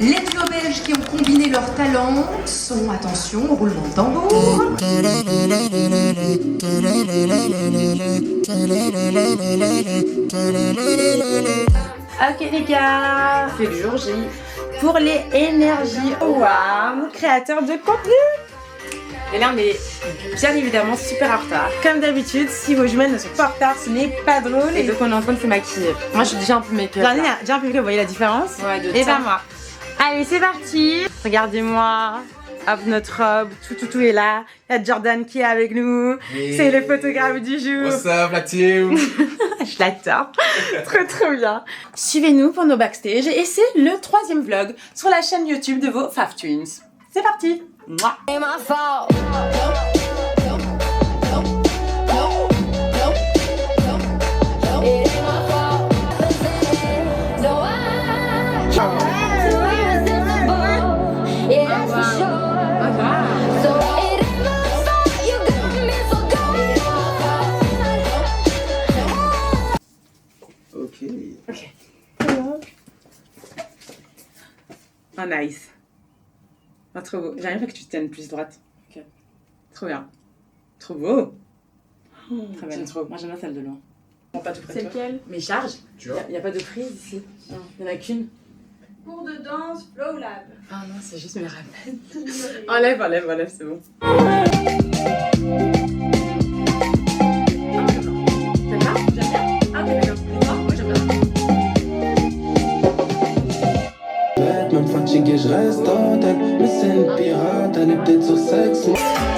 Les duos belges qui ont combiné leurs talents sont, attention, roulement de tambour. Ok les gars, c'est le jour J pour les énergies Wow, créateurs de contenu. Et là on est bien évidemment super en retard. Comme d'habitude, si vos jumelles ne sont pas en retard, ce n'est pas drôle. Et donc on est en train de se maquiller. Moi je suis déjà un peu make-up. Déjà un peu make-up, vous voyez la différence? Ouais, de et ben moi. Allez c'est parti. Regardez-moi. Hop, notre robe, tout est là. Il y a Jordan qui est avec nous. Hey. C'est le photographe du jour. What's up la team? Je l'adore. Trop bien. Suivez-nous pour nos backstage et c'est le 3e vlog sur la chaîne YouTube de vos Faf Twins. C'est parti. Mouah. Ok. Oh nice. Oh, trop beau. J'arrive pas que tu te tiennes plus droite. Ok. Trop bien. Trop beau. Très belle. Trop. Moi j'aime bien celle de loin. C'est lequel? Mais charge. Tu vois? Il n'y a pas de prise ici. Non. Il n'y en a qu'une. Cours de danse, Flow Lab. Ah non, c'est juste mes rappels. enlève, c'est bon.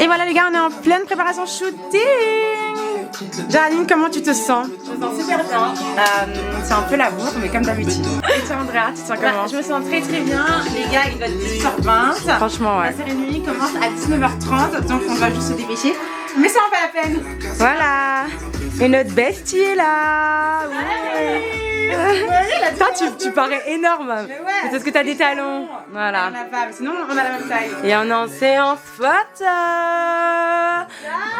Et voilà les gars, on est en pleine préparation shooting. Géraldine, comment tu te sens? Je me sens super bien. C'est un peu la bourre, mais comme d'habitude. Et toi Andrea, tu te sens comment? Je me sens très bien. Les gars, il doit être 18h20. Franchement, ouais. La cérémonie commence à 19h30, donc on va juste se dépêcher. Mais ça en fait la peine. Voilà. Et notre bestie est là. Ouais. Toi, tu parais énorme. Mais ouais, c'est parce que t'as des talons. Voilà. On a pas, mais sinon on a la même taille. Et on est en séance photo.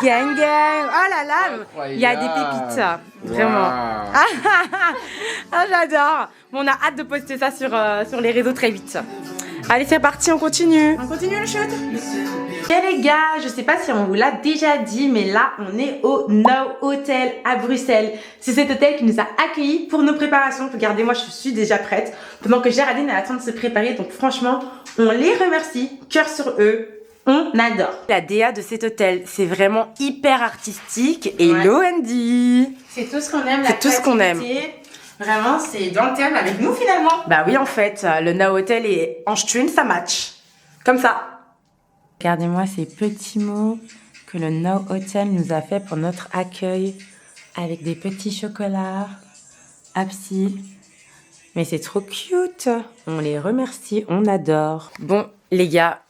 Gang gang. Oh là là. Il y a des pépites. Vraiment. Ah, j'adore. Bon, on a hâte de poster ça sur les réseaux très vite. Allez, c'est parti, on continue. On continue le shoot. Et les gars, je sais pas si on vous l'a déjà dit, mais là, on est au No Hotel à Bruxelles. C'est cet hôtel qui nous a accueillis pour nos préparations. Regardez, moi, je suis déjà prête. Pendant que Géraldine est en train de se préparer. Donc, franchement, on les remercie. Cœur sur eux. On adore. La DA de cet hôtel, c'est vraiment hyper artistique. Et ouais. l'O&D. C'est tout ce qu'on aime. C'est tout ce qu'on aime. Vraiment, c'est dans le thème avec nous finalement. Bah oui, en fait, le No Hotel et Ange Twin, ça match. Comme ça. Regardez-moi ces petits mots que le No Hotel nous a fait pour notre accueil. Avec des petits chocolats. Apsi. Mais c'est trop cute. On les remercie, on adore. Bon, les gars,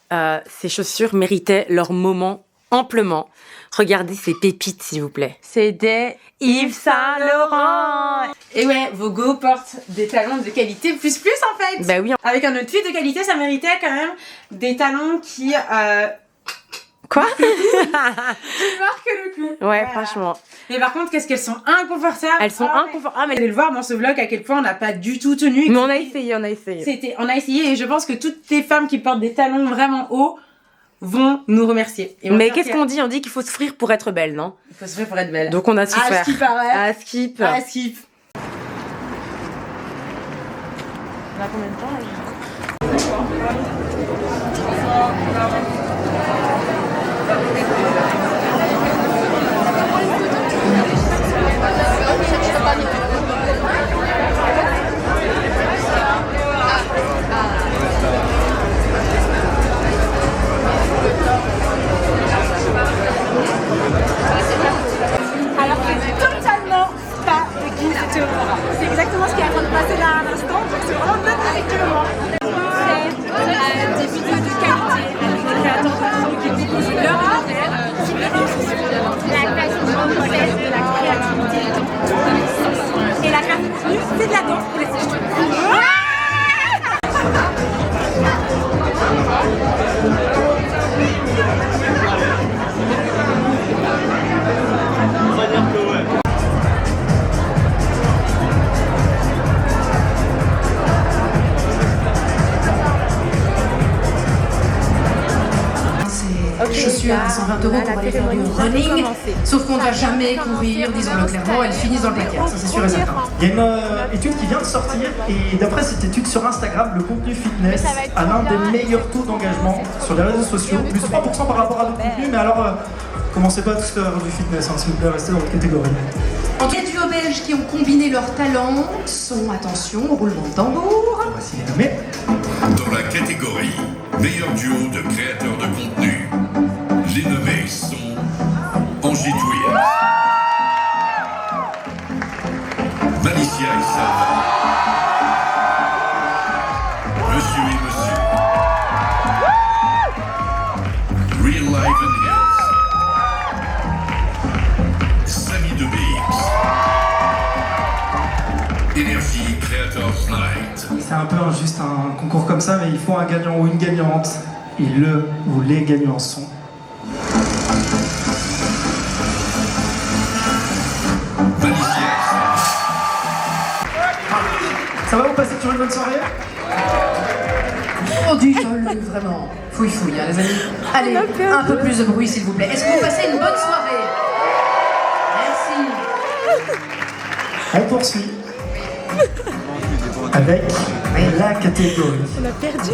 ces chaussures méritaient leur moment amplement. Regardez ces pépites, s'il vous plaît. C'est des Yves Saint Laurent. Et ouais, Vogo porte des talons de qualité plus en fait. Bah oui. Avec un outfit de qualité, ça méritait quand même des talons qui... Quoi? Qui marquent le coup. Ouais, voilà. Franchement. Mais par contre, qu'est-ce qu'elles sont inconfortables. Elles sont inconfortables. Vous allez le voir dans ce vlog à quel point on n'a pas du tout tenu. Mais on a essayé. On a essayé et je pense que toutes les femmes qui portent des talons vraiment hauts vont nous remercier. Mais qu'est-ce qu'on dit? On dit qu'il faut s'offrir pour être belle, non? Il faut s'offrir pour être belle. Donc on a souffert. À skip, ouais. À skip. À skip. On a combien de temps là? Alors c'est totalement pas de qui c'était Aurora. C'est exactement ce qui est en train de passer là à l'instant, donc c'est vraiment notre directement. C'est des vidéos de qualité avec des créateurs de contenu qui proposent leur modèle, qui mélancent la création de modèle, de la créativité et la création de contenu, c'est de la danse pour les séjours. voiture à 120 € pour aller faire du running. Sauf qu'on ne va jamais courir, disons-le clairement, elles finissent dans le placard, ça c'est sûr et certain. Il y a une étude qui vient de sortir et d'après cette étude sur Instagram, le contenu fitness a l'un des meilleurs taux d'engagement sur les réseaux sociaux, plus 3% par rapport à d'autres contenus, mais alors commencez pas à tous faire du fitness, hein, s'il vous plaît, restez dans votre catégorie. Les duos belges qui ont combiné leurs talents sont, attention, roulement de tambour. Voici les nommés. Dans la catégorie meilleur duo de créateurs de contenu, les nommés sont Angie Twin, Malicia et Salva, Monsieur et Monsieur, Real Life and Hills, Samy de BX, Énergie Creators Night. C'est un peu injuste un concours comme ça, mais il faut un gagnant ou une gagnante. Et le ou les gagnants sont... Malicia et Salva. Ça va, vous passer sur une bonne soirée? Oh, dis-le, vraiment. Fouille, hein, les amis. Allez, un peu plus de bruit, s'il vous plaît. Est-ce que vous passez une bonne soirée? Merci. On poursuit avec la catégorie. On a perdu.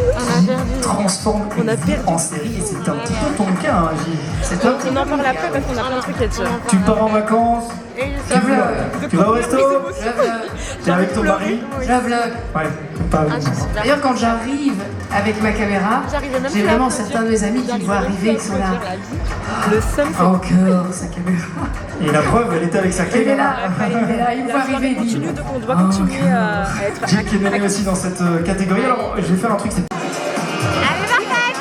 Transforme une vie en série. C'est un petit peu ton cas, hein, Gilles. C'est toi. On en parle après parce qu'on a plein de trucs à dire. Tu pars en vacances. Tu vas au resto. T'es avec ton mari. Je vlog. Ouais, pas avec moi. D'ailleurs, quand j'arrive avec ma caméra, j'ai vraiment certains de mes amis qui me voient arriver, ils sont là. Le seum, Encore sa caméra. Et la preuve, elle était avec sa Il est caméra. là, il me voit arriver, il dit. on doit continuer à être Gilles qui est nommé aussi dans cette catégorie. Alors, je vais faire un truc. Allez, parfait.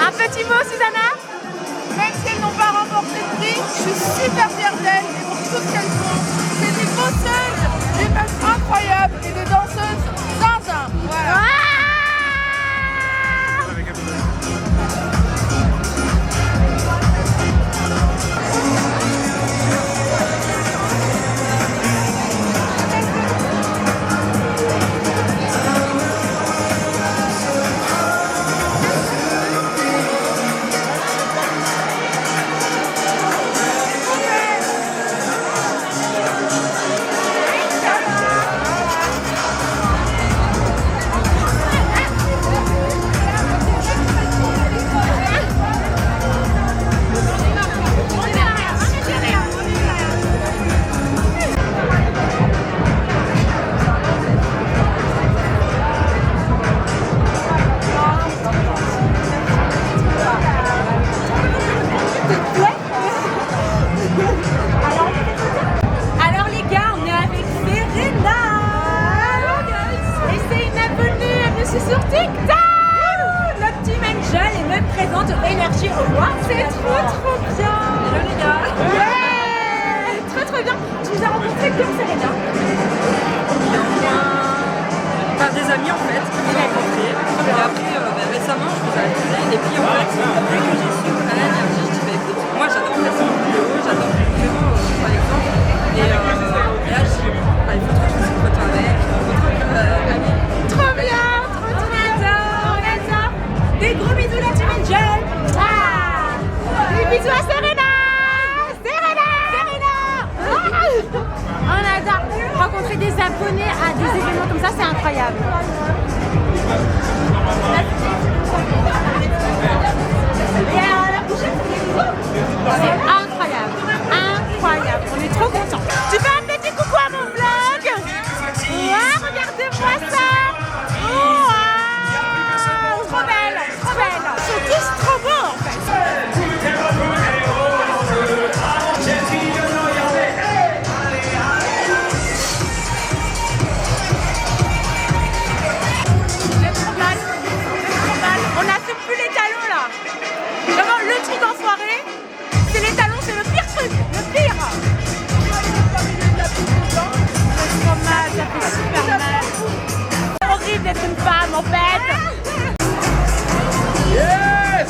Un petit mot, Susanna. Même si elles n'ont pas remporté le prix, je suis super fière d'elles et pour tout ce qu'elles font. C'est des bosseuses, des meufs incroyables et des danseuses zinzin. Voilà. Alors les gars, on est avec Serena. Et c'est une abonnée, elle me suit sur TikTok. Notre team Angel est même présente au Énergie au Roi. C'est trop bien. Hello les gars. Ouais. Très bien. Tu nous as rencontré comme Serena? Par des amis en fait, qui m'ont rencontré. Et après, récemment, je vous ai accusé. Et puis en fait, dès que j'ai su qu'on allait à l'énergie, je dis bah écoute, moi j'adore faire ces vidéos, j'adore vraiment par exemple. Et là, il faut trop que je fasse une photo avec. Trop bien. On adore. Des gros bisous la team Angel. Des bisous à Serena. On adore. Rencontrer des abonnés à des événements comme ça, c'est incroyable. Et alors, la prochaine, c'est incroyable. On est trop contents. Tu fais un petit coucou à mon vlog. Ouais, regardez-moi ça. Wow. Trop belle. Ils sont tous trop beaux en fait. On n'assume plus les talons là. Vraiment le truc enfoiré, c'est les talons, c'est le pire truc, le pire. C'est trop mal, ça fait super mal. C'est horrible d'être une femme en fait. Yes!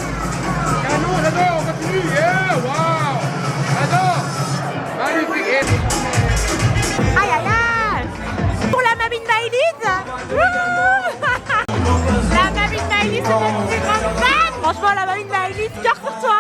Canon, j'adore, on continue, yeah! Wow! J'adore! Magnifique! Aïe aïe aïe. Pour la mamine Maëlys. La mamine Maëlys, c'est notre plus grande fan. Franchement, la mamine Maëlys, cœur pour toi.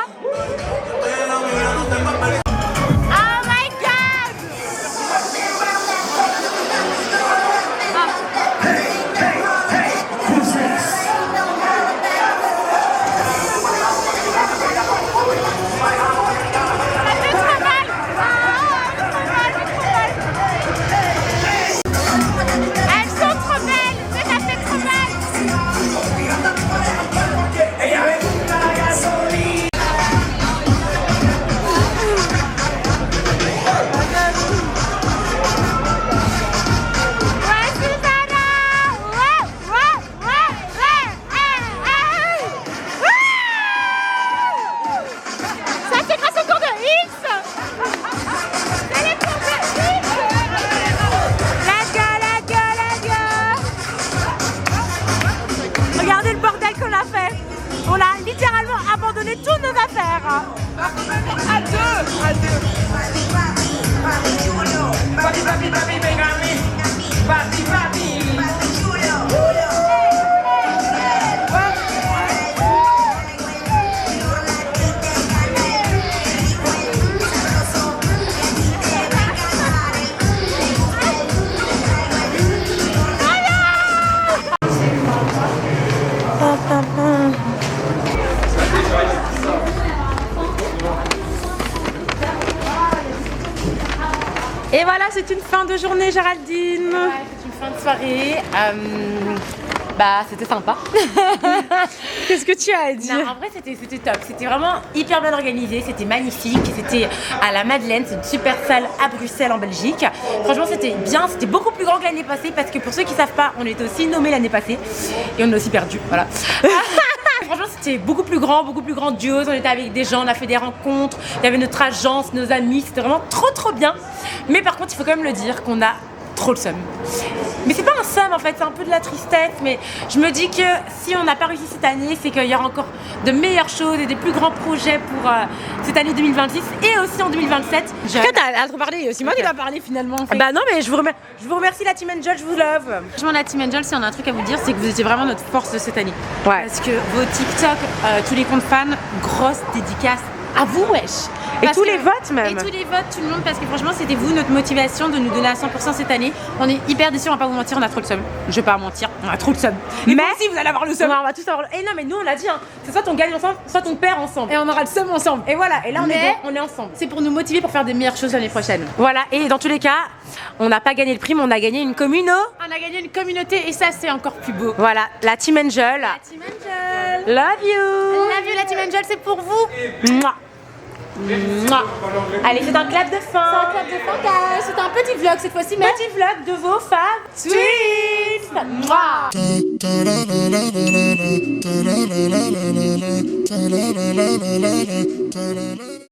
bordel qu'on a fait. On a littéralement abandonné toutes nos affaires. À deux. Et voilà, c'est une fin de journée, Géraldine. Ouais, c'est une fin de soirée. Bah, c'était sympa. Qu'est-ce que tu as à dire? Non, en vrai, c'était top. C'était vraiment hyper bien organisé. C'était magnifique. C'était à la Madeleine. C'est une super salle à Bruxelles, en Belgique. Franchement, c'était bien. C'était beaucoup plus grand que l'année passée parce que pour ceux qui ne savent pas, on était aussi nommés l'année passée. Et on a aussi perdu. Voilà. Franchement, c'était beaucoup plus grandiose. On était avec des gens, on a fait des rencontres. Il y avait notre agence, nos amis. C'était vraiment trop bien. Mais par contre, il faut quand même le dire qu'on a trop le seum. Mais c'est pas un seum en fait, c'est un peu de la tristesse. Mais je me dis que si on n'a pas réussi cette année, c'est qu'il y aura encore de meilleures choses et des plus grands projets pour cette année 2026 et aussi en 2027. T'as trop parlé, aussi moi qui dois parler finalement. En fait. Bah non, mais je vous remercie la Team Angel, je vous love. Franchement, la Team Angel, si on a un truc à vous dire, c'est que vous étiez vraiment notre force de cette année. Ouais. Parce que vos TikTok, tous les comptes fans, grosse dédicace à vous, wesh. Et tous les votes même. Et tous les votes, tout le monde, parce que franchement, c'était vous notre motivation de nous donner à 100% cette année. On est hyper déçus, on va pas vous mentir, on a trop le seum. Je vais pas mentir, on a trop le seum. Mais si vous allez avoir le seum. Ouais, on va tous avoir le... Et non, mais nous on l'a dit, hein. C'est soit on gagne ensemble, soit on perd ensemble. Et on aura le seum ensemble. Et voilà, et là on est bon, on est ensemble. C'est pour nous motiver pour faire des meilleures choses l'année prochaine. Voilà, et dans tous les cas, on n'a pas gagné le prix, mais on a gagné une communo. On a gagné une communauté et ça, c'est encore plus beau. Voilà, la Team Angel. La Team Angel. Love you. Love you, la Team Angel, c'est pour vous. Mouah. Mouah. Allez, c'est un clap de fin. C'est un clap de fin, guys. C'est un petit vlog cette fois-ci, mais Petit vlog de vos femmes tweets. Mouah.